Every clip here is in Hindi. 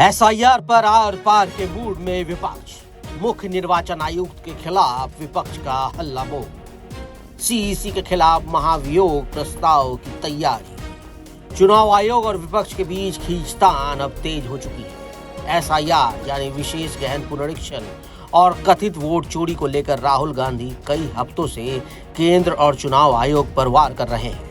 एसआईआर पर आर पार के मूड में विपक्ष। मुख्य निर्वाचन आयुक्त के खिलाफ विपक्ष का हल्ला बोल। सीईसी के खिलाफ महाभियोग प्रस्ताव की तैयारी। चुनाव आयोग और विपक्ष के बीच खींचतान अब तेज हो चुकी है। एसआईआर यानी विशेष गहन पुनरीक्षण और कथित वोट चोरी को लेकर राहुल गांधी कई हफ्तों से केंद्र और चुनाव आयोग पर वार कर रहे हैं।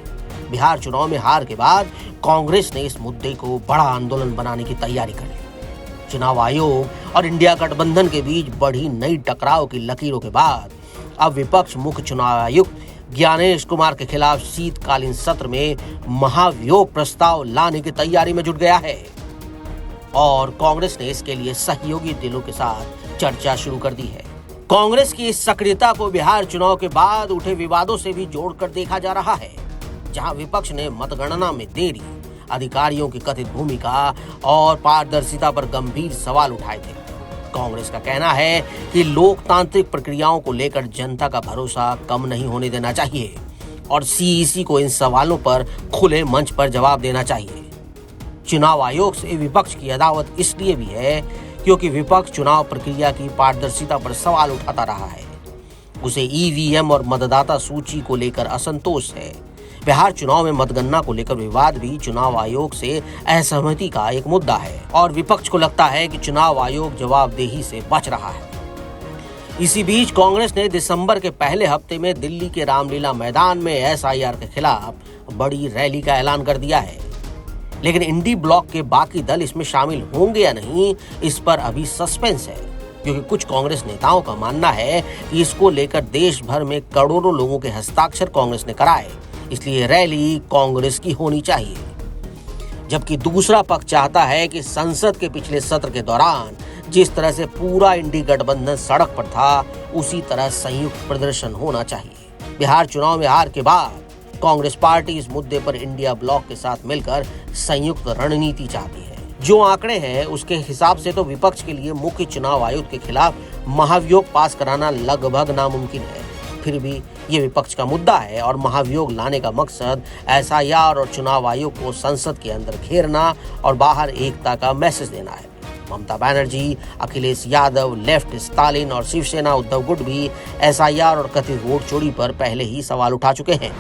बिहार चुनाव में हार के बाद कांग्रेस ने इस मुद्दे को बड़ा आंदोलन बनाने की तैयारी कर ली। चुनाव आयोग और इंडिया गठबंधन के बीच बढ़ी नई टकराव की लकीरों के बाद अब विपक्ष मुख्य चुनाव आयुक्त ज्ञानेश कुमार के खिलाफ शीतकालीन सत्र में महाभियोग प्रस्ताव लाने की तैयारी में जुट गया है और कांग्रेस ने इसके लिए सहयोगी दलों के साथ चर्चा शुरू कर दी है। कांग्रेस की इस सक्रियता को बिहार चुनाव के बाद उठे विवादों से भी जोड़कर देखा जा रहा है, जहां विपक्ष ने मतगणना में देरी, अधिकारियों की कथित भूमिका और पारदर्शिता पर गंभीर सवाल उठाए थे। कांग्रेस का कहना है कि लोकतांत्रिक प्रक्रियाओं को लेकर जनता का भरोसा कम नहीं होने देना चाहिए और सीईसी को इन सवालों पर खुले मंच पर जवाब देना चाहिए। चुनाव आयोग से विपक्ष की अदावत इसलिए भी है क्योंकि विपक्ष चुनाव प्रक्रिया की पारदर्शिता पर सवाल उठाता रहा है। उसे ईवीएम और मतदाता सूची को लेकर असंतोष है। बिहार चुनाव में मतगणना को लेकर विवाद भी चुनाव आयोग से असहमति का एक मुद्दा है और विपक्ष को लगता है कि चुनाव आयोग जवाबदेही से बच रहा है। इसी बीच कांग्रेस ने दिसंबर के पहले हफ्ते में दिल्ली के रामलीला मैदान में एसआईआर के खिलाफ बड़ी रैली का ऐलान कर दिया है, लेकिन इंडी ब्लॉक के बाकी दल इसमें शामिल होंगे या नहीं, इस पर अभी सस्पेंस है, क्योंकि कुछ कांग्रेस नेताओं का मानना है कि इसको लेकर देश भर में करोड़ों लोगों के हस्ताक्षर कांग्रेस ने कराए, इसलिए रैली कांग्रेस की होनी चाहिए। जबकि दूसरा पक्ष चाहता है कि संसद के पिछले सत्र के दौरान जिस तरह से पूरा इंडी गठबंधन सड़क पर था, उसी तरह संयुक्त प्रदर्शन होना चाहिए। बिहार चुनाव में हार के बाद कांग्रेस पार्टी इस मुद्दे पर इंडिया ब्लॉक के साथ मिलकर संयुक्त रणनीति चाहती है। जो आंकड़े हैं उसके हिसाब से तो विपक्ष के लिए मुख्य चुनाव आयुक्त के खिलाफ महाभियोग पास कराना लगभग नामुमकिन है। फिर भी ये विपक्ष का मुद्दा है और महाभियोग लाने का मकसद एसआईआर और चुनाव आयोग को संसद के अंदर घेरना और बाहर एकता का मैसेज देना है। ममता बनर्जी, अखिलेश यादव, लेफ्ट स्टालिन और शिवसेना उद्धव गुट भी एसआईआर और कथित वोट चोरी पर पहले ही सवाल उठा चुके हैं।